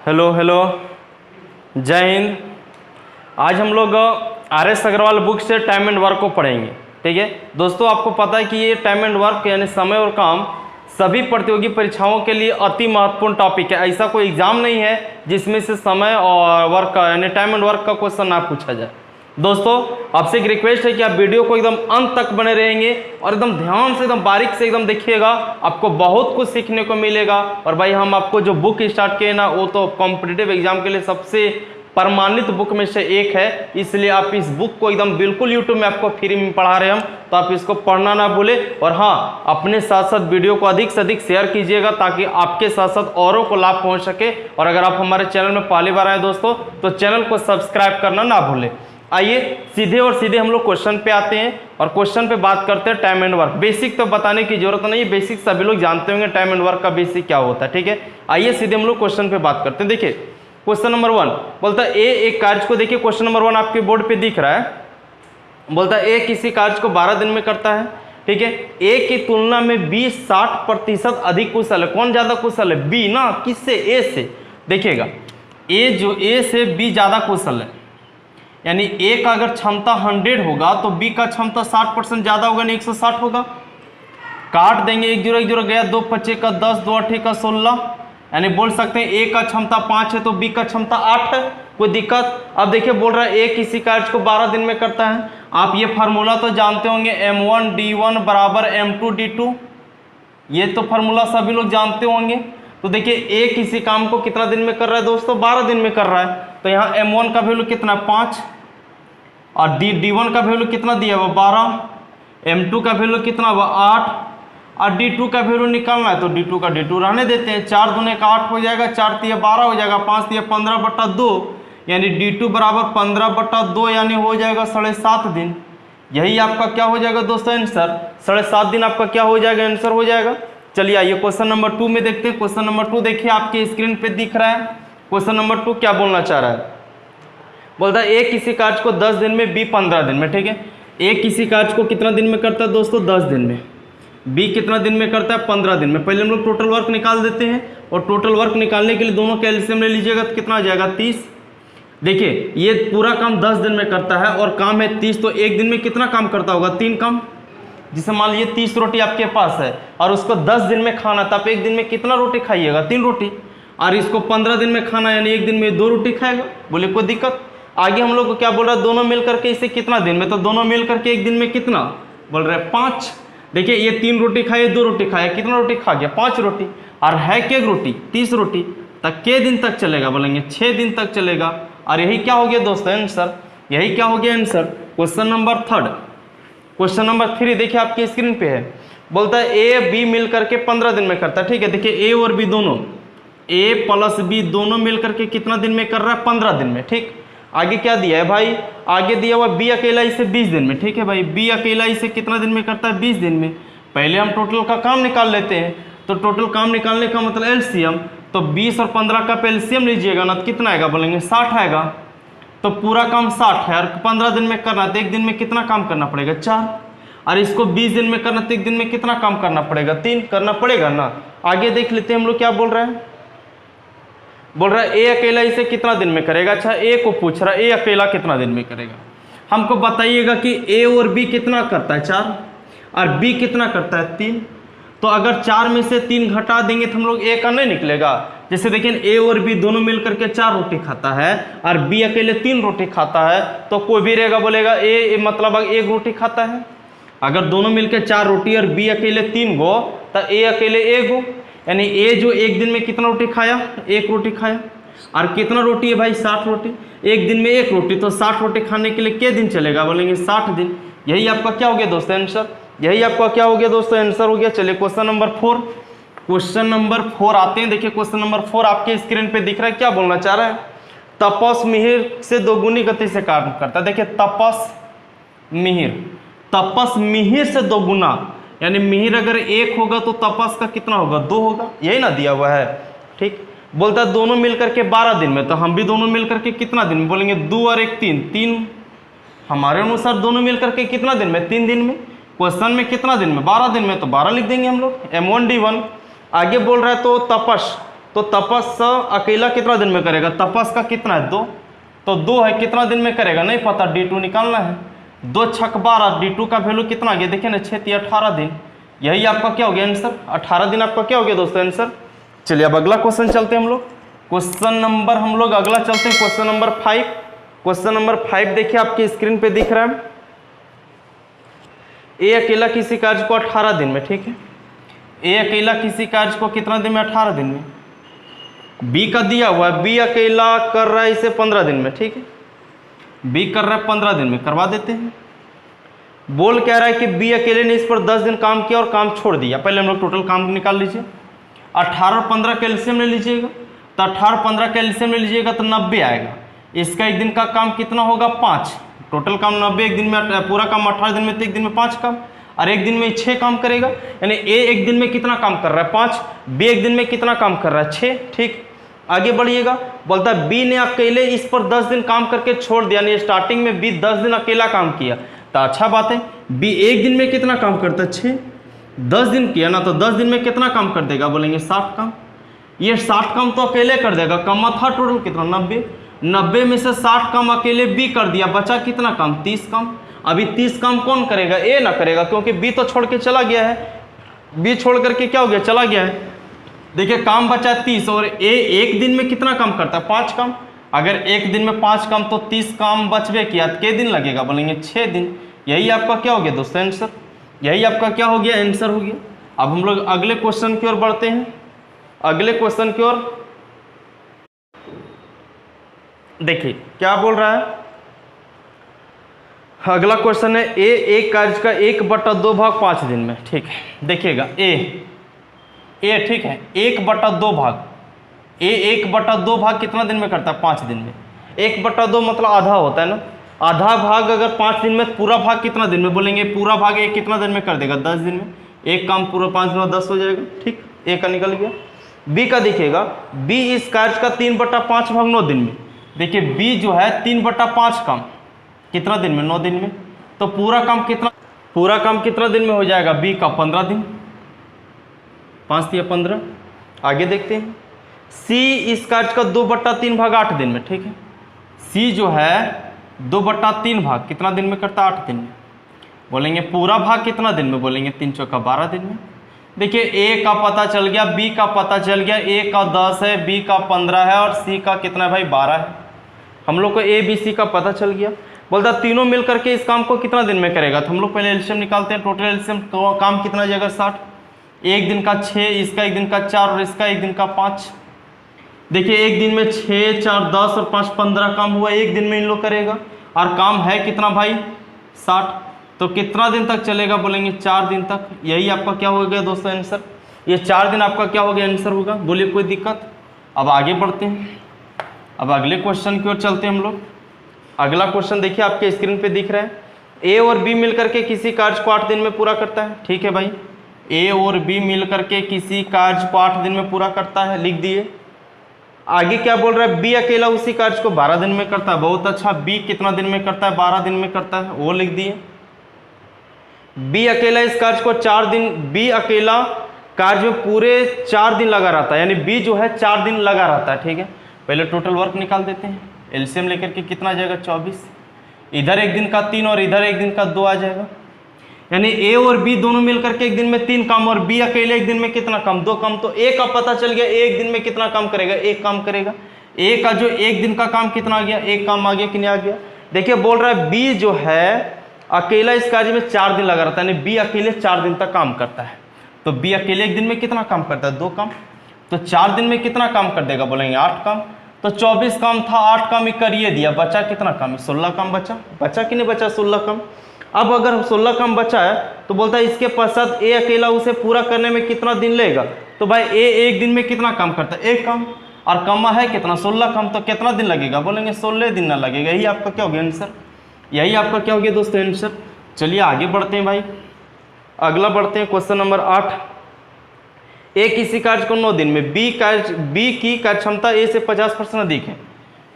Hello hello, जय हिंद। आज हम लोग RS अग्रवाल बुक से टाइम एंड वर्क को पढ़ेंगे। ठीक है दोस्तों, आपको पता है कि ये टाइम एंड वर्क यानी समय और काम सभी प्रतियोगी परीक्षाओं के लिए अति महत्वपूर्ण टॉपिक है। ऐसा कोई एग्जाम नहीं है जिसमें से समय और वर्क का यानी टाइम एंड वर्क का क्वेश्चन ना पूछा जाए। दोस्तों आपसे एक रिक्वेस्ट है कि आप वीडियो को एकदम अंत तक बने रहेंगे और एकदम ध्यान से एकदम बारीक से एकदम देखिएगा, आपको बहुत कुछ सीखने को मिलेगा। और भाई हम आपको जो बुक स्टार्ट किए ना, वो तो कॉम्पिटिटिव एग्जाम के लिए सबसे प्रमाणित बुक में से एक है, इसलिए आप इस बुक को एकदम बिल्कुल यूट्यूब में आपको फ्री में पढ़ा रहे हैं हम, तो आप इसको पढ़ना ना भूले। और हाँ, अपने साथ साथ वीडियो को अधिक से अधिक शेयर कीजिएगा ताकि आपके साथ साथ औरों को लाभ पहुंच सके। और अगर आप हमारे चैनल में पहली बार आए दोस्तों, तो चैनल को सब्सक्राइब करना ना भूले। आइए सीधे हम लोग क्वेश्चन पे आते हैं और क्वेश्चन पे बात करते हैं टाइम एंड वर्क। बेसिक तो बताने की जरूरत नहीं है, बेसिक सभी लोग जानते होंगे टाइम एंड वर्क का बेसिक क्या होता है। ठीक है, आइए सीधे हम लोग क्वेश्चन पे बात करते हैं। देखिए क्वेश्चन नंबर 1 बोलता है एक कार्य को, देखिए क्वेश्चन नंबर 1 आपके बोर्ड पे दिख रहा है, बोलता है ए किसी कार्य को 12 दिन में करता है। ठीक है, ए की तुलना में बी 60% अधिक कुशल है। कौन ज्यादा कुशल है? बी ना, किससे? ए से। देखिएगा ए से बी ज्यादा कुशल है, यानी ए का अगर क्षमता 100 होगा तो बी का क्षमता 60% ज्यादा होगा, नहीं 160 होगा। काट देंगे, 1 0 1 0 गया, 2 5 का 10, 2 8 का 16, यानी बोल सकते हैं ए का क्षमता 5 है तो बी का क्षमता 8 है। कोई दिक्कत? अब देखिए बोल रहा है ए किसी कार्य को 12 दिन में करता है। आप ये फार्मूला तो जानते होंगे, M1 D1 बराबर M2 D2, ये तो फार्मूला सभी लोग जानते होंगे। तो देखिए ए किसी काम को कितना दिन में कर रहा है दोस्तों? 12 दिन में कर रहा है। तो यहाँ M1 का वैल्यू कितना? 5, और D1 का वैल्यू कितना दिया हुआ? 12, M2 का वैल्यू कितना हुआ? 8, और D2 का वैल्यू निकालना है तो D2 का D2 रहने देते हैं। 4 दूने का 8 हो जाएगा, 4 तिया 12 हो जाएगा, 5 तिया 15/2, यानी D2 बराबर 15/2, यानी हो जाएगा 7.5 दिन। यही आपका क्या हो जाएगा दोस्तों? आंसर 7.5 दिन आपका क्या हो जाएगा? आंसर हो जाएगा। चलिए आइए क्वेश्चन नंबर 2 में देखते हैं। क्वेश्चन नंबर 2 देखिए आपके स्क्रीन पे दिख रहा है। क्वेश्चन नंबर 2 क्या बोलना चाह रहा है? बोलता है ए किसी कार्य को 10 दिन में, बी 15 दिन में। ठीक है, ए किसी कार्य को कितना दिन में करता है दोस्तों? 10 दिन में। बी कितना दिन में करता है? 15 दिन में। पहले हम लोग टोटल वर्क निकाल देते हैं, और टोटल वर्क निकालने के लिए दोनों का एलसीएम ले लीजिएगा तो कितना आ जाएगा? 30। देखिए ये पूरा काम 10 दिन में करता है और काम है 30, तो एक दिन में कितना काम करता होगा? 3 काम। जिसे मान लीजिए 30 रोटी आपके पास है और उसको 10 दिन में खाना, तो आप एक दिन में कितना रोटी खाइएगा? 3 रोटी। और इसको 15 दिन में खाना, यानी एक दिन में 2 रोटी खाएगा। बोले कोई दिक्कत? आगे हम लोग को क्या बोल रहा है? दोनों मिल करके इसे कितना दिन में? तो दोनों मिल करके एक दिन में कितना बोल रहे हैं? 5। देखिए ये 3 रोटी खाए, 2 रोटी खाए, कितना रोटी खा गया? 5 रोटी। और है क्या रोटी? 30 रोटी। तक के दिन तक चलेगा? बोलेंगे 6 दिन तक चलेगा। और यही क्या हो गया दोस्तों? आंसर। यही क्या हो गया? Answer. Question number 3। Question number 3 देखिए आपकी स्क्रीन पे है, बोलता है ए बी मिल करके 15 दिन में करता है। ठीक है, देखिए ए और बी दोनों, ए प्लस बी दोनों मिल करके कितना दिन में कर रहा है? 15 दिन में। ठीक, आगे क्या दिया है भाई? आगे दिया हुआ बी अकेला इसे 20 दिन में। ठीक है भाई, बी अकेला इसे कितना दिन में करता है? 20 दिन में। पहले हम टोटल का काम निकाल लेते हैं, तो टोटल काम निकालने का मतलब एलसीएम, तो 20 और 15 का एलसीएम लीजिएगा ना, तो कितना आएगा? बोलेंगे 60 आएगा। तो पूरा काम 60 है और 15 दिन में करना, तो एक दिन में कितना काम करना पड़ेगा? 4। और इसको 20 दिन में करना, तो एक दिन में कितना काम करना पड़ेगा? 3 करना पड़ेगा ना। आगे देख लेते हैं हम लोग क्या बोल रहे हैं। बोल रहा है ए अकेला इसे कितना दिन में करेगा? अच्छा, ए को पूछ रहा है ए अकेला कितना दिन में करेगा। हमको बताइएगा कि ए और बी कितना करता है? 4, और बी कितना करता है? 3। तो अगर 4 में से 3 घटा देंगे तो हम लोग ए का नहीं निकलेगा। जैसे देखिए ए और बी दोनों मिलकर के 4 रोटी खाता है और बी अकेले 3 रोटी खाता है, तो कोई भी रहेगा बोलेगा ए मतलब 1 रोटी खाता है। अगर दोनों मिलकर 4 रोटी और बी अकेले 3 गो, तो ए अकेले 1 गो, यानी ए जो एक दिन में कितना रोटी खाया? 1 रोटी खाया। और कितना रोटी है भाई? 60 रोटी। एक दिन में 1 रोटी, तो 60 रोटी खाने के लिए क्या दिन चलेगा? बोलेंगे 60 दिन। यही आपका क्या हो गया दोस्तों? आंसर। यही आपका क्या हो गया दोस्तों? आंसर हो गया। चलिए क्वेश्चन नंबर 4। क्वेश्चन नंबर 4 आते हैं। देखिए क्वेश्चन नंबर 4 आपके स्क्रीन पे दिख रहा है, क्या बोलना चाह रहा है? तपस मिहिर से 2 गुनी गति से काम करता है। देखिए तपस मिहिर से 2 गुना, यानी मिहिर अगर 1 होगा तो तपस का कितना होगा? 2 होगा। यही ना दिया हुआ है। ठीक, बोलता है दोनों मिलकर के 12 दिन में, तो हम भी दोनों मिलकर के कितना दिन में? बोलेंगे 2 और 1 3। हमारे अनुसार दोनों मिलकर के कितना दिन में? 3 दिन में। क्वेश्चन में कितना दिन में? 12 दिन में, तो 12 लिख देंगे हम लोग। M1 D1। आगे बोल रहा है तो तपस तो तपस अकेला कितना दिन में करेगा, तपस का कितना है 2, तो 2 है, कितना दिन में करेगा नहीं पता, D2 निकालना है। 2 छक 12, D2 का वैल्यू कितना गया देखिए ना, 6 18 दिन, यही आपका क्या हो गया आंसर, 18 दिन आपका क्या हो गया दोस्तों आंसर। चलिए अब अगला क्वेश्चन चलते हैं हम लोग, क्वेश्चन नंबर हम लोग अगला चलते हैं, क्वेश्चन नंबर 5। क्वेश्चन नंबर 5 देखिए आपकी स्क्रीन पे दिख रहा है, ए अकेला किसी कार्य को 18 दिन में, ठीक है, ए अकेला किसी कार्य को कितना दिन में, 18 दिन में। बी का दिया हुआ है, बी अकेला कर रहा है इसे 15 दिन में, ठीक है, बी कर रहा है 15 दिन में, करवा देते हैं। बोल कह रहा है कि बी अकेले ने इस पर 10 दिन काम किया और काम छोड़ दिया। पहले हम लोग टोटल काम निकाल लीजिए, 18 और 15 कैल्शियम ले लीजिएगा, तो 18 15 कैल्शियम ले लीजिएगा तो 90 आएगा। इसका एक दिन का काम कितना होगा 5, टोटल काम 90, एक दिन में पूरा काम 18 दिन में, तो एक दिन में 5 काम, और एक दिन में 6 काम करेगा। यानी ए एक दिन में कितना काम कर रहा है 5, बी एक दिन में कितना काम कर रहा है 6, ठीक। आगे बढ़िएगा, बोलता है बी ने अकेले इस पर 10 दिन काम करके छोड़ दिया, यानी स्टार्टिंग में बी 10 दिन अकेला काम किया, तो अच्छा बात है। बी एक दिन में कितना काम करता है 6, 10 दिन किया ना, तो 10 दिन में कितना काम कर देगा, बोलेंगे 60 काम। ये 60 काम तो अकेले कर देगा, कमा था टोटल कितना 90, 90 में से 60 काम अकेले बी कर दिया, बचा कितना काम 30 काम। अभी 30 काम कौन करेगा, ए ना करेगा, क्योंकि बी तो छोड़ के चला गया है, बी छोड़ करके क्या हो गया चला गया है। देखिए काम बचा 30 और ए एक दिन में कितना काम करता है 5 काम। अगर एक दिन में 5 काम तो 30 काम बचवे किया तो कितने दिन लगेगा, बोलेंगे 6 दिन। यही आपका क्या हो गया दोस्तों आंसर, यही आपका क्या हो गया आंसर हो गया। अब हम लोग अगले क्वेश्चन की ओर बढ़ते हैं, अगले क्वेश्चन की ओर देखिए क्या बोल रहा है। अगला क्वेश्चन है ए एक कार्य का 1/2 भाग 5 दिन में, ठीक है। देखिएगा ए ठीक है 1/2 भाग, ए 1/2 भाग कितना दिन में करता है 5 दिन में। 1/2 मतलब आधा होता है ना, आधा भाग अगर 5 दिन में, पूरा भाग कितना दिन में, बोलेंगे पूरा भाग ए कितना दिन में कर देगा 10 दिन में। एक काम पूरा 5 दिन में 10 हो जाएगा, ठीक, ए का निकल गया। बी का देखिएगा, बी इस कार्य का 3/5 भाग 9 दिन में। देखिए बी जो है 3/5 काम कितना दिन में 9 दिन में, तो पूरा काम कितना दिन में हो जाएगा बी का 15 दिन, 5 या 15। आगे देखते हैं सी इस कार्य का 2/3 भाग 8 दिन में, ठीक है। सी जो है 2/3 भाग कितना दिन में करता है 8 दिन में। बोलेंगे पूरा भाग कितना दिन में, बोलेंगे 3 चौका 12 दिन में। देखिए ए का पता चल गया, बी का पता चल गया, ए का 10 है, बी का 15 है और सी का कितना है भाई 12 है। हम लोग को ए बी सी का पता चल गया। बोलता तीनों मिल करके इस काम को कितना दिन में करेगा, तो हम लोग पहले एलसीएम निकालते हैं। टोटल एलसीएम तो काम कितना जाएगा 60, एक दिन का 6, इसका एक दिन का 4 और इसका एक दिन का 5। देखिए एक दिन में 6 4 10 और 5 15 काम हुआ, एक दिन में इन लोग करेगा। और काम है कितना भाई 60, तो कितना दिन तक चलेगा, बोलेंगे 4 दिन तक। यही आपका क्या हो गया दोस्तों आंसर, ये 4 दिन आपका क्या हो गया आंसर होगा। बोलिए कोई दिक्कत। अब आगे बढ़ते हैं, अब अगले क्वेश्चन की ओर चलते हैं हम लोग। अगला क्वेश्चन देखिए आपके स्क्रीन पे दिख रहा है, ए और बी मिलकर के किसी कार्य को 8 दिन में पूरा करता है, ठीक है भाई। ए और बी मिलकर के किसी कार्य को 8 दिन में पूरा करता है, लिख दिए। आगे क्या बोल रहा है, बी अकेला उसी कार्य को 12 दिन में करता है। बहुत अच्छा, बी कितना दिन में करता है 12 दिन में करता है, वो लिख दिए। बी अकेला इस कार्य को 4 दिन, बी अकेला कार्य में पूरे 4 दिन लगा रहता है, यानी बी जो है 4 दिन लगा रहता है, ठीक है। पहले टोटल वर्क निकाल देते हैं, एलसीएम लेकर के कितना जाएगा 24, इधर एक दिन का 3 और इधर एक दिन का 2 आ जाएगा। यानी ए और बी दोनों मिलकर के एक दिन में 3 काम और बी अकेले एक दिन में कितना काम 2 काम। तो ए का पता चल गया, एक दिन में कितना काम करेगा, एक काम करेगा। ए का जो एक दिन का काम कितना आ गया, एक काम आ गया कि नहीं आ गया। देखिए बोल रहा है बी जो है अकेला इस कार्य में 4 दिन लगा रहता है, यानी बी अकेले 4 दिन तक काम करता है। तो बी अकेले एक दिन में कितना काम करता है 2 काम, तो 4 दिन में कितना काम कर देगा, बोलेंगे 8 काम। तो 24 काम था, 8 काम ही करिए दिया, बचा कितना काम, 16 काम बचा कि नहीं बचा 16 काम। अब अगर 16 काम बचा है तो बोलता है इसके पश्चात ए अकेला उसे पूरा करने में कितना दिन लेगा। तो भाई ए एक दिन में कितना काम करता है, एक काम, और कमा है कितना 16 काम, तो कितना दिन लगेगा, बोलेंगे 16 दिन ना लगेगा। यही आपका क्या हो गया आंसर, यही आपका क्या हो गया दोस्तों आंसर। चलिए आगे बढ़ते हैं भाई, अगला बढ़ते हैं क्वेश्चन नंबर 8। ए किसी कार्य को 9 दिन में, बी की कार्य क्षमता ए से 50% अधिक है,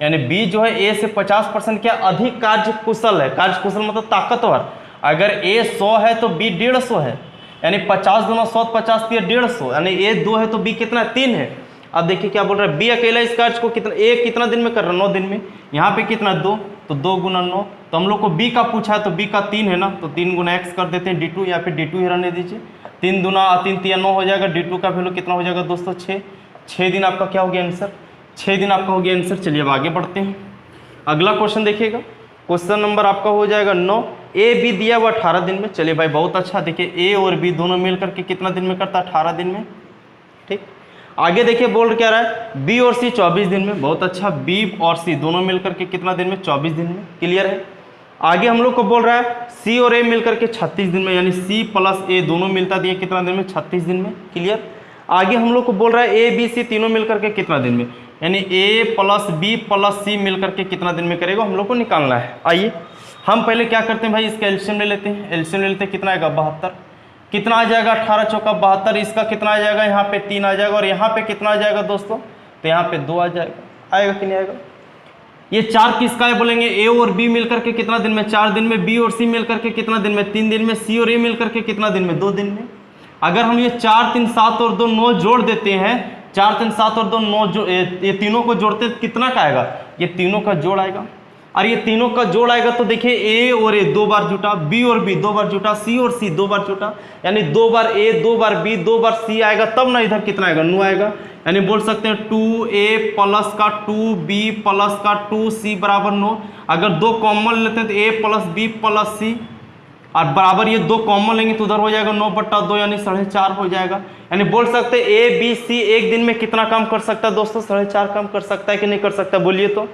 यानी बी जो है ए से 50% क्या अधिक कार्य कुशल है। कार्य कुशल मतलब ताकतवर। अगर ए 100 है तो बी 150 है, यानी 50 दूना 100, 50 3 150, यानी ए 2 है तो बी कितना 3 है। अब देखिए क्या बोल रहा है, बी अकेला इस कार्य को कितना दिन में कर रहा है, 9 दिन में। यहाँ पे कितना 2, तो 2 गुना 9, तो हम लोग को बी का पूछा है तो बी का 3 है ना, तो 3 गुना एक्स कर देते हैं d2, यहाँ पे d2 ही रहने दीजिए। 3 दूना 3 3 9 हो जाएगा, d2 का वैल्यू कितना हो जाएगा दोस्तों 6। 6 दिन आपका क्या हो गया आंसर, 6 दिन आपका हो गया आंसर। चलिए अब आगे बढ़ते हैं, अगला क्वेश्चन देखिएगा। क्वेश्चन नंबर आपका हो जाएगा 9, ए बी दिया हुआ 18 दिन में। चलिए भाई बहुत अच्छा, देखिए ए और बी दोनों मिल करके कितना दिन में करता है, 18 दिन में। ठीक, आगे देखिए बोल क्या रहा है, बी और सी 24 दिन में। बहुत अच्छा, बी और सी दोनों मिल करके कितना दिन में, 24 दिन में। क्लियर है। आगे हम लोग को बोल रहा है सी और ए मिल करके 36 दिन में, यानी सी प्लस ए दोनों मिलता दिए कितना दिन में, 36 दिन में। क्लियर। आगे हम लोग को बोल रहा है ए बी सी तीनों मिल करके कितना दिन में, यानी ए प्लस बी प्लस सी मिल करके कितना दिन में करेगा, हम लोग को निकालना है। आइए हम पहले क्या करते हैं भाई, इसका एलसीएम ले लेते हैं। एलसीएम ले लेते हैं, कितना आएगा 72। कितना आ जाएगा 18 चौका 72, इसका कितना आ जाएगा, यहाँ पे 3 आ जाएगा, और यहाँ पे कितना आ जाएगा दोस्तों, तो यहाँ पे 2 आ जाएगा। आएगा कि नहीं आएगा। ये 4 किसका है बोलेंगे, ए और बी मिल करके कितना दिन में, 4 दिन में। बी और सी मिल करके कितना दिन में, 3 दिन में। सी और ए मिल करके कितना दिन में, 2 दिन में। अगर हम ये 4 3 7 और 2 9 जोड़ देते हैं, 4 3 7 और 2 9 ये तीनों को जोड़ते हैं कितना का आएगा, ये तीनों का जोड़ आएगा। और ये तीनों का जोड़ आएगा तो देखिए ए और ए 2 बार जुटा, बी और बी 2 बार जुटा, सी और सी 2 बार जुटा, यानी 2 बार ए 2 बार बी 2 बार सी आएगा, तब ना इधर कितना आएगा, 9 आएगा। यानी बोल सकते हैं 2a प्लस का 2b प्लस का 2c बराबर 9। अगर 2 कॉमन लेते हैं तो a प्लस बी प्लस सी, और बराबर ये 2 कॉमन लेंगे तो उधर हो जाएगा 9/2, यानी 4.5 हो जाएगा। यानी बोल सकते हैं ए बी सी एक दिन में कितना काम कर सकता है दोस्तों, 4.5 काम कर सकता है कि नहीं कर सकता, बोलिए तो।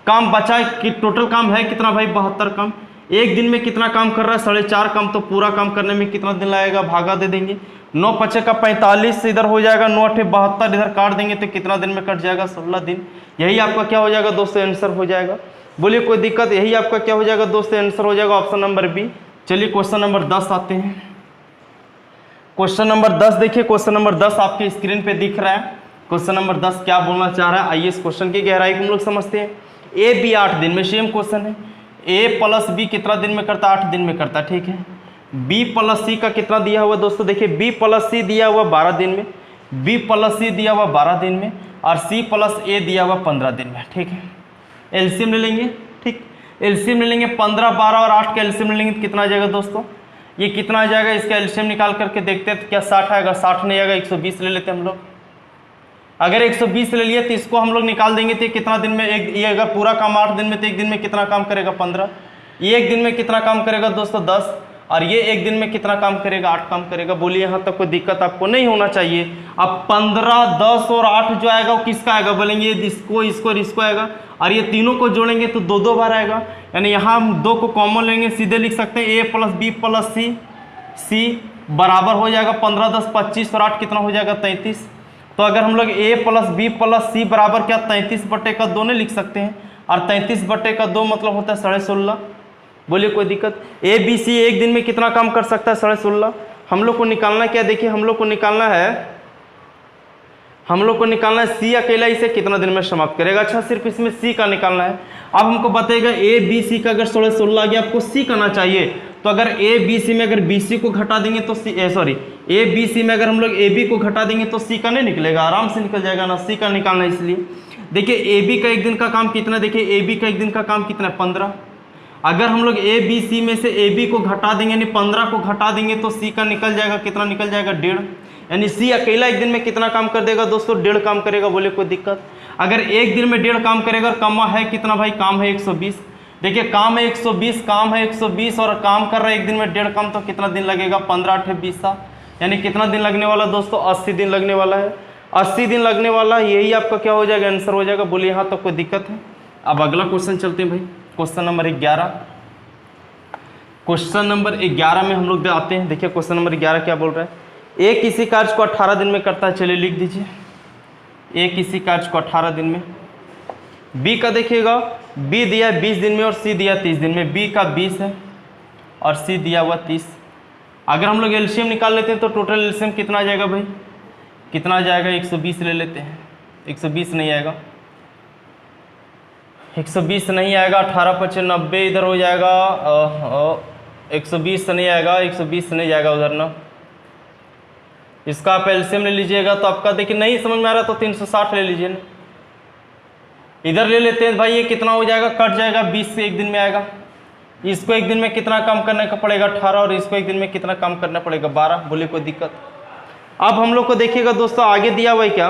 काम बचा है कि टोटल काम है कितना भाई, 72 काम। एक दिन में कितना काम कर रहा है, 4.5 काम, तो पूरा काम करने में कितना दिन लगेगा, भागा दे देंगे। 9 5 का 45 इधर हो जाएगा, 9 8 72 इधर काट देंगे तो कितना दिन में कट जाएगा, 16 दिन। यही आपका क्या हो जाएगा दोस्तों, आंसर हो जाएगा। बोलिए कोई दिक्कत, यही आपका क्या हो जाएगा दोस्तों, आंसर हो जाएगा ऑप्शन नंबर बी। चलिए क्वेश्चन नंबर 10 आते हैं। क्वेश्चन नंबर 10 देखिए, क्वेश्चन नंबर 10 आपकी स्क्रीन पे दिख रहा है। क्वेश्चन नंबर 10 क्या बोलना चाह रहा है, आइए इस क्वेश्चन की गहराई को हम लोग समझते हैं। ए बी 8 दिन में, सेम क्वेश्चन है। ए प्लस बी कितना दिन में करता, 8 दिन में करता, ठीक है। बी प्लस सी का कितना दिया हुआ दोस्तों, देखिए बी प्लस सी दिया हुआ 12 दिन में, बी प्लस सी दिया हुआ 12 दिन में, और सी प्लस ए दिया हुआ 15 दिन में, ठीक है। एलसीएम ले लेंगे, ठीक, एलसीएम ले लेंगे। 15 12 और 8 का एलसीएम ले लेंगे तो कितना आ जाएगा दोस्तों, ये कितना आ जाएगा, इसका एलसीएम निकाल करके देखते हैं तो क्या 60 आएगा, 60 नहीं आएगा, 120 ले लेते हैं हम लोग। अगर 120 ले लिए तो इसको हम लोग निकाल देंगे तो कितना दिन में, ये अगर पूरा काम 8 दिन में तो एक दिन में कितना काम करेगा, 15। ये एक दिन में कितना काम करेगा दोस्तों, 10, और ये एक दिन में कितना काम करेगा, 8 काम करेगा। बोलिए यहाँ तक कोई दिक्कत आपको नहीं होना चाहिए। अब 15 10 और 8 जो आएगा वो किसका आएगा, बोलेंगे इसको इसको और इसको आएगा, और ये तीनों को जोड़ेंगे तो 2 बार आएगा। यानी यहाँ हम 2 को कॉमन लेंगे, सीधे लिख सकते हैं ए प्लस बी प्लस सी बराबर हो जाएगा 15 10 25 और 8 कितना हो जाएगा, 33। तो अगर हम लोग ए प्लस बी प्लस सी बराबर क्या 33/2 नहीं लिख सकते हैं, और 33/2 मतलब होता है 16.5। बोलिए कोई दिक्कत। ए बी सी एक दिन में कितना काम कर सकता है, 16.5। हम लोग को निकालना क्या, देखिए हम लोग को निकालना है सी अकेला इसे कितना दिन में समाप्त करेगा। अच्छा सिर्फ इसमें सी का निकालना है। अब हमको बताएगा ए बी सी का अगर 16 आ गया, आपको सी करना चाहिए। तो अगर ए बी सी में अगर बी सी को घटा देंगे तो ए बी सी में अगर हम लोग ए बी को घटा देंगे तो सी का नहीं निकलेगा, आराम से निकल जाएगा ना, सी का निकालना है। इसलिए देखिए ए बी का एक दिन का काम कितना, देखिए ए बी का एक दिन का काम कितना है, 15। अगर हम लोग ए बी सी में से ए बी को घटा देंगे, यानी 15 को घटा देंगे तो सी का निकल जाएगा, कितना निकल जाएगा, 1.5। यानी सी अकेला एक दिन में कितना काम कर देगा दोस्तों, 1.5 काम करेगा। बोले कोई दिक्कत। अगर एक दिन में 1.5 काम करेगा और कमा है कितना भाई, काम है 120। देखिए काम है 120, काम है 120 और काम कर रहा है एक दिन में 1.5 काम, तो कितना दिन लगेगा, 15 8 20, यानी कितना दिन लगने वाला दोस्तों, 80 दिन लगने वाला है। 80 दिन लगने वाला है, यही आपका क्या हो जाएगा, आंसर हो जाएगा। बोलिए यहाँ तक कोई दिक्कत है। अब अगला क्वेश्चन चलते हैं भाई, क्वेश्चन नंबर 11। क्वेश्चन नंबर 11 में हम लोग आते हैं। देखिए क्वेश्चन नंबर 11 क्या बोल रहा है, ए किसी कार्य को 18 दिन में करता है। चलिए लिख दीजिए, ए किसी कार्य को 18 दिन में। बी का देखिएगा, बी दिया 20 दिन में और सी दिया 30 दिन में। बी का 20 है और सी दिया हुआ 30। अगर हम लोग एलसीएम निकाल लेते हैं तो टोटल एलसीएम कितना आ जाएगा भाई, कितना आ जाएगा, 120 ले लेते हैं। 120 नहीं आएगा, 120 नहीं आएगा। 18 25 90 इधर हो जाएगा, 120 नहीं आएगा, 120 नहीं जाएगा उधर ना। इसका आप एलसीएम ले लीजिएगा तो आपका देखिए नहीं समझ में आ रहा तो 360 ले लीजिए ना। इधर ले लेते हैं भाई, ये कितना हो जाएगा, कट जाएगा, 20 से एक दिन में आएगा। इसको एक दिन में कितना काम करने का पड़ेगा 18, और इसको एक दिन में कितना काम करना पड़ेगा 12। बोले कोई दिक्कत। अब हम लोग को देखिएगा दोस्तों आगे दिया हुआ है क्या,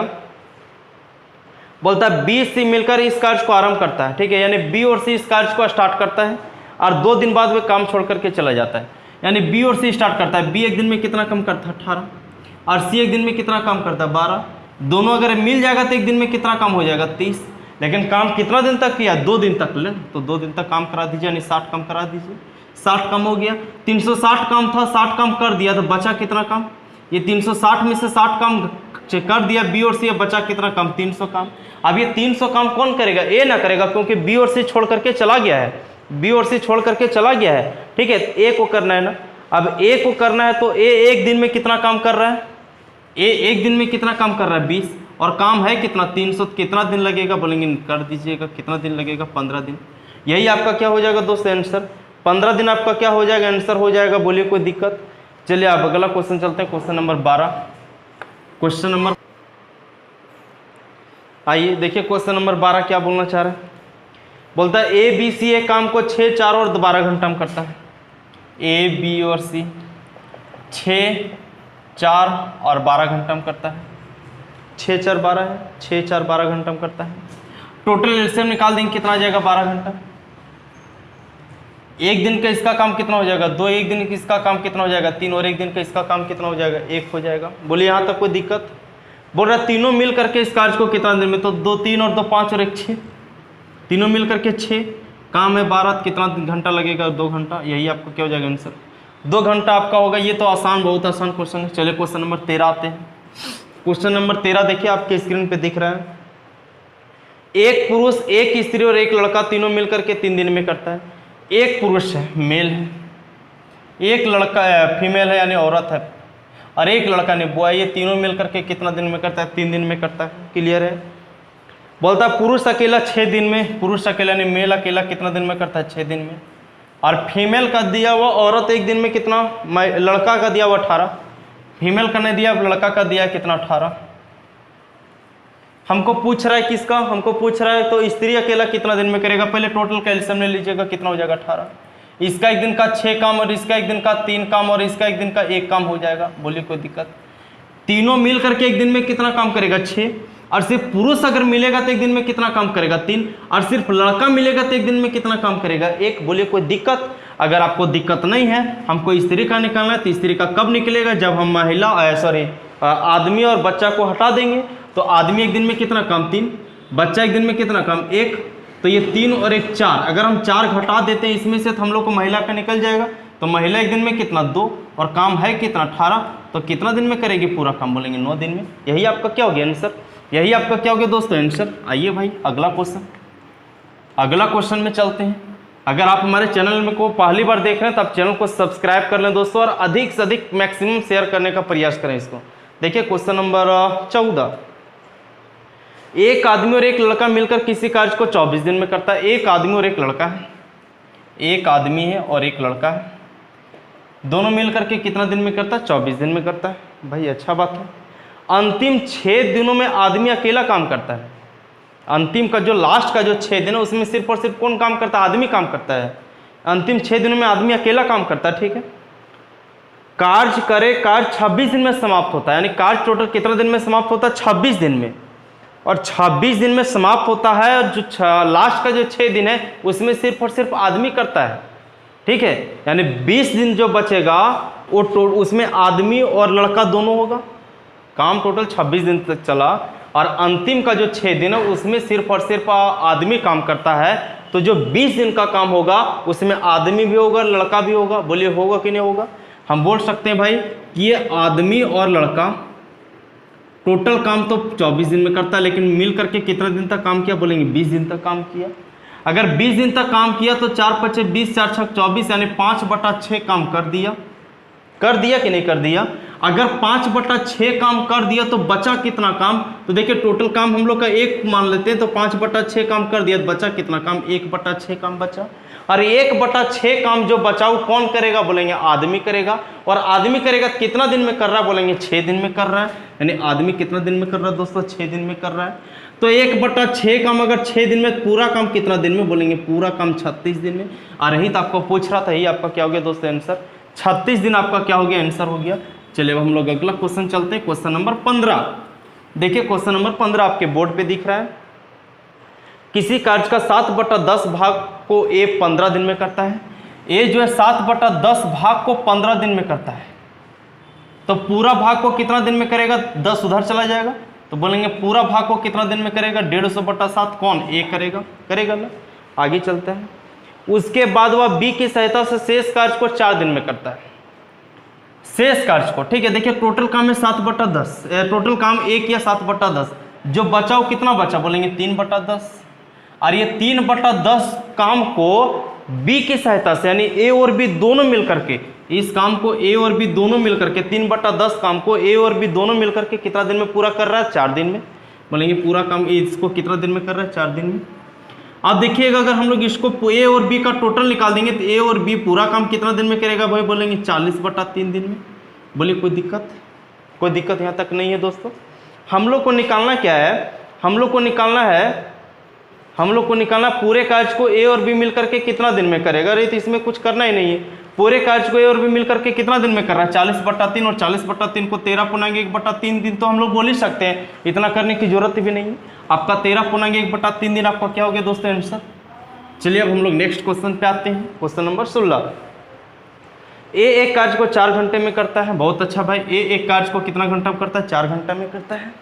बोलता है बी सी मिलकर इस कार्य को आरंभ करता है, ठीक है, यानी बी और सी इस कार्य को स्टार्ट करता है और 2 दिन बाद वे काम छोड़ करके चला जाता है। यानी बी और सी स्टार्ट करता है, बी एक दिन में कितना काम करता है 18, और सी एक दिन में कितना काम करता है 12। दोनों अगर मिल जाएगा तो एक दिन में कितना काम हो जाएगा 30। लेकिन काम कितना दिन तक किया, 2 दिन तक ले, तो 2 दिन तक काम करा दीजिए, यानी 60 काम करा दीजिए। 60 काम हो गया, 360 काम था, 60 काम कर दिया तो बचा कितना काम, ये 360 में से 60 काम कर दिया बी और सी, अब बचा कितना काम 300 काम। अब ये 300 काम कौन करेगा, ए ना करेगा, क्योंकि बी और सी छोड़ करके चला गया है, बी और सी छोड़ करके चला गया है, ठीक है, ए को करना है ना। अब ए को करना है तो ए एक दिन में कितना काम कर रहा है, ए एक दिन में कितना काम कर रहा है 20, और काम है कितना 300, कितना दिन लगेगा बोलेंगे, कर दीजिएगा कितना दिन लगेगा 15 दिन। यही आपका क्या हो जाएगा दोस्त आंसर, 15 दिन आपका क्या हो जाएगा आंसर हो जाएगा। बोलिए कोई दिक्कत। चलिए आप अगला क्वेश्चन चलते हैं, क्वेश्चन नंबर 12। क्वेश्चन नंबर, आइए देखिए क्वेश्चन नंबर 12 क्या बोलना चाह रहा है। बोलता है ए बी सी एक काम को 6, 4 और 12 घंटा में करता है। ए बी और सी 6, 4 और 12 घंटा में करता है। 6, 4, 12 है, 6, 4, 12 घंटा में करता है। टोटल एलसीएम निकाल देंगे कितना आ जाएगा 12 घंटा। एक दिन का इसका काम कितना हो जाएगा 2, एक दिन का इसका काम कितना हो जाएगा 3, और एक दिन का इसका काम कितना हो जाएगा 1 हो जाएगा। बोलिए यहाँ तक कोई दिक्कत। बोल रहा तीनों मिल करके इस कार्य को कितना दिन में, तो 2, 3 और 2, 5 और 1, 6, तीनों मिल करके 6 काम है 12, कितना घंटा लगेगा 2 घंटा। यही आपको क्या हो जाएगा आंसर 2 घंटा आपका होगा। ये तो आसान, बहुत आसान क्वेश्चन है। चलिए क्वेश्चन नंबर 13 आते हैं। क्वेश्चन नंबर 13 देखिए आपके स्क्रीन पे दिख रहा है। एक पुरुष, एक स्त्री और एक लड़का तीनों मिलकर के 3 दिन में करता है। एक पुरुष है, मेल है, एक लड़का है, फीमेल है यानी औरत है, और एक लड़का ने बॉय, ये तीनों मिलकर के कितना दिन में करता है 3 दिन में करता है। क्लियर है। बोलता है पुरुष अकेला 6 दिन में, पुरुष अकेला ने मेल अकेला कितना दिन में करता है 6 दिन में, और फीमेल का दिया हुआ औरत एक दिन में कितना, लड़का का दिया हुआ 18, फीमेल का नहीं दिया, लड़का का दिया कितना 18। हमको पूछ रहा है किसका, हमको पूछ रहा है तो स्त्री अकेला कितना दिन में करेगा। पहले टोटल कैल्शियम ले लीजिएगा कितना हो जाएगा 18। इसका एक दिन का 6 काम और इसका एक दिन का 3 काम और इसका एक दिन का 1 काम हो जाएगा। बोलिए कोई दिक्कत। तीनों मिल करके एक दिन में कितना काम करेगा 6, और सिर्फ पुरुष अगर मिलेगा तो एक दिन में कितना काम करेगा 3, और सिर्फ लड़का मिलेगा तो एक दिन में कितना काम करेगा 1। बोलिए कोई दिक्कत। अगर आपको दिक्कत नहीं है, हमको स्त्री का निकालना है, तो स्त्री का कब निकलेगा, जब हम महिला आदमी और बच्चा को हटा देंगे। तो आदमी एक दिन में कितना काम 3, बच्चा एक दिन में कितना काम 1, तो ये 3 और 1 4। अगर हम 4 घटा देते हैं इसमें से तो हम लोग को महिला का निकल जाएगा। तो महिला एक दिन में कितना 2, और काम है कितना 18, तो कितना दिन में करेगी पूरा काम, बोलेंगे 9 दिन में। यही आपका क्या हो गया आंसर, यही आपका क्या हो गया दोस्तों आंसर। आइए भाई अगला क्वेश्चन, अगला क्वेश्चन में चलते हैं। अगर आप हमारे चैनल में को पहली बार देख रहे हैं तो आप चैनल को सब्सक्राइब कर लें दोस्तों, और अधिक से अधिक मैक्सिमम शेयर करने का प्रयास करें इसको। देखिए क्वेश्चन नंबर 14। एक आदमी और एक लड़का मिलकर किसी कार्य को 24 दिन में करता है। एक आदमी और एक लड़का है, एक आदमी है और एक लड़का है, दोनों मिलकर के कितना दिन में करता है 24 दिन में करता है। भाई अच्छा बात है। अंतिम 6 दिनों में आदमी अकेला काम करता है। अंतिम का जो लास्ट का जो 6 दिन है उसमें सिर्फ और सिर्फ कौन काम करता है, आदमी काम करता है। अंतिम 6 दिनों में आदमी अकेला काम करता है, ठीक है। कार्य करे, कार्य 26 दिन में समाप्त होता है, यानी कार्य टोटल कितना दिन में समाप्त होता है 26 दिन में, और 26 दिन में समाप्त होता है। और जो लास्ट का जो 6 दिन है उसमें सिर्फ और सिर्फ आदमी करता है, ठीक है। यानी 20 दिन जो बचेगा वो उसमें आदमी और लड़का दोनों होगा। काम टोटल 26 दिन तक चला, और अंतिम का जो 6 दिन है उसमें सिर्फ और सिर्फ आदमी काम करता है। तो जो 20 दिन का काम होगा उसमें आदमी भी होगा, लड़का भी होगा। बोलिए होगा कि नहीं होगा। हम बोल सकते हैं भाई कि ये आदमी और लड़का टोटल काम तो 24 दिन में करता है, लेकिन मिल करके कितना दिन तक काम किया, बोलेंगे 20 दिन तक काम किया। अगर 20 दिन तक काम किया तो 4 × 5 = 20, 4 × 6 = 24, यानी 5/6 काम कर दिया। कर दिया कि नहीं कर दिया। अगर 5/6 काम कर दिया तो बचा कितना काम, तो देखिए टोटल काम हम लोग का 1 मान लेते हैं, तो 5/6 काम कर दिया तो बचा कितना काम 1/6 काम बचा। और 1/6 काम जो बचाव कौन करेगा, बोलेंगे आदमी करेगा। और आदमी करेगा कितना दिन में कर रहा है, बोलेंगे 6 दिन में कर रहा है। यानी आदमी कितना दिन में कर रहा है दोस्तों, 6 दिन में कर रहा है। तो 1/6 काम अगर 6 दिन में, पूरा काम कितना दिन में, बोलेंगे पूरा काम 36 दिन में। और रही तो आपको पूछ रहा था, यही आपका क्या हो गया दोस्तों आंसर, 36 दिन आपका क्या हो गया, आंसर हो गया। चलिए अब हम लोग अगला क्वेश्चन चलते हैं, क्वेश्चन नंबर 15। देखिए क्वेश्चन नंबर 15 आपके बोर्ड पे दिख रहा है। किसी कार्य का 7/10 भाग को ए 15 दिन में करता है। ए जो है 7/10 भाग को 15 दिन में करता है, तो पूरा भाग को कितना दिन में करेगा, 10 उधर चला जाएगा, तो बोलेंगे पूरा भाग को कितना दिन में करेगा, 150/7 कौन, ए करेगा, करेगा ना। आगे चलते हैं। उसके बाद वह बी की सहायता से शेष कार्य को 4 दिन में करता है। शेष कार्य को, ठीक है, देखिए टोटल काम है 7/10, टोटल काम ए किया 7/10, जो बचाव कितना बचा, बोलेंगे 3/10। और ये 3/10 काम को बी की सहायता से, यानी ए और बी दोनों मिलकर के, इस काम को ए और बी दोनों मिलकर के, 3/10 काम को ए और बी दोनों मिलकर के कितना दिन में पूरा कर रहा है, 4 दिन में। बोलेंगे पूरा काम इसको कितना दिन में कर रहा है, 4 दिन में। अब देखिएगा अगर हम लोग इसको ए और बी का टोटल निकाल देंगे तो ए और बी पूरा काम कितना दिन में करेगा भाई, बोलेंगे 40/3 दिन में। बोलिए कोई दिक्कत, कोई दिक्कत यहाँ तक नहीं है दोस्तों। हम लोग को निकालना क्या है, हम लोग को निकालना पूरे कार्य को ए और बी मिलकर के कितना दिन में करेगा। अरे तो इसमें कुछ करना ही नहीं है, पूरे कार्य को ए और बी मिलकर के कितना दिन में कर रहा है, 40/3, और 40/3 को 13.1/3 दिन तो हम लोग बोल ही सकते हैं, इतना करने की जरूरत भी नहीं है। आपका 13.1/3 दिन आपका क्या हो गया दोस्तों आंसर। चलिए अब हम लोग नेक्स्ट क्वेश्चन पे आते हैं, क्वेश्चन नंबर 16। ए एक कार्य को 4 घंटे में करता है, बहुत अच्छा भाई। ए एक कार्य को कितना घंटा में करता है, 4 घंटा में करता है।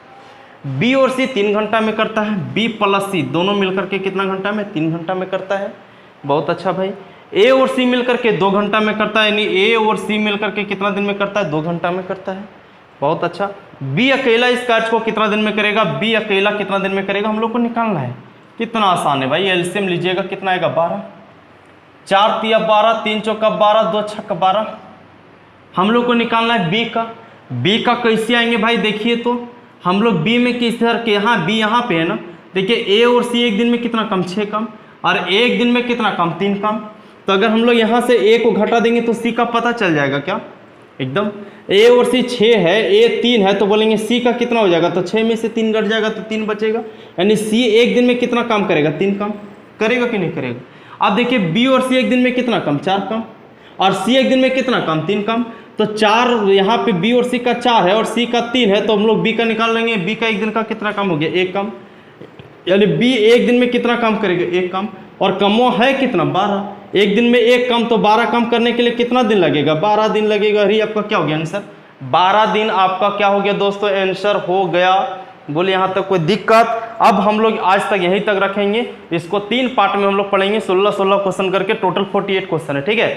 बी और सी 3 घंटा में करता है। बी प्लस सी दोनों मिलकर के कितना घंटा में, 3 घंटा में करता है, बहुत अच्छा भाई। ए और सी मिलकर के 2 घंटा में करता है, यानी ए और सी मिलकर के कितना दिन में करता है, 2 घंटा में करता है, बहुत अच्छा। बी अकेला इस कार्य को कितना दिन में करेगा, बी अकेला कितना दिन में करेगा, हम लोग को निकालना है। कितना आसान है भाई, एलसीएम लीजिएगा, कितना आएगा 12, 4 तिया 12, 3 चौका 12, 2 छक्का 12। हम लोग को निकालना है बी का। बी का कैसे आएंगे भाई, देखिए तो हम लोग बी में किस तरह के, यहाँ बी यहाँ पे है ना, देखिए ए और सी एक दिन में कितना कम, 6 कम, और एक दिन में कितना कम, 3 कम। तो अगर हम लोग यहाँ से ए को घटा देंगे तो सी का पता चल जाएगा क्या, एकदम। ए और सी 6 है, ए 3 है, तो बोलेंगे सी का कितना हो जाएगा, तो 6 में से 3 घट जाएगा तो 3 बचेगा, यानी सी एक दिन में कितना काम करेगा, 3 काम करेगा कि नहीं करेगा। अब देखिए बी और सी एक दिन में कितना कम, 4 कम, और सी एक दिन में कितना कम, 3 कम। तो 4 यहाँ पे बी और सी का 4 है और सी का 3 है, तो हम लोग बी का निकाल लेंगे। बी का एक दिन का कितना काम हो गया, 1 कम, यानी बी एक दिन में कितना काम करेगा, 1 कम, और कमो है कितना, 12। एक दिन में 1 कम, तो 12 कम करने के लिए कितना दिन लगेगा, 12 दिन लगेगा। अरे आपका क्या हो गया आंसर, 12 दिन आपका क्या हो गया दोस्तों, आंसर हो गया। बोले यहाँ तक कोई दिक्कत। अब हम लोग आज तक यहीं तक रखेंगे, इसको 3 पार्ट में हम लोग पढ़ेंगे, 16 क्वेश्चन करके, टोटल 48 क्वेश्चन है, ठीक है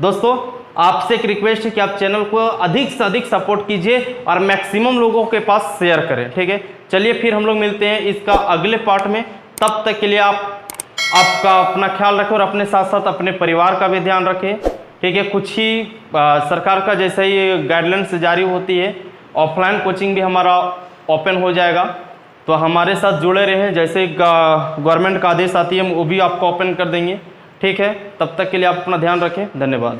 दोस्तों। आपसे एक रिक्वेस्ट है कि आप चैनल को अधिक से अधिक सपोर्ट कीजिए और मैक्सिमम लोगों के पास शेयर करें, ठीक है। चलिए फिर हम लोग मिलते हैं इसका अगले पार्ट में, तब तक के लिए आपका अपना ख्याल रखें और अपने साथ साथ अपने परिवार का भी ध्यान रखें, ठीक है। कुछ ही सरकार का जैसे ही गाइडलाइंस जारी होती है, ऑफलाइन कोचिंग भी हमारा ओपन हो जाएगा, तो हमारे साथ जुड़े रहें। जैसे गवर्नमेंट का आदेश आती है वो भी आपको ओपन कर देंगे, ठीक है। तब तक के लिए आप अपना ध्यान रखें, धन्यवाद।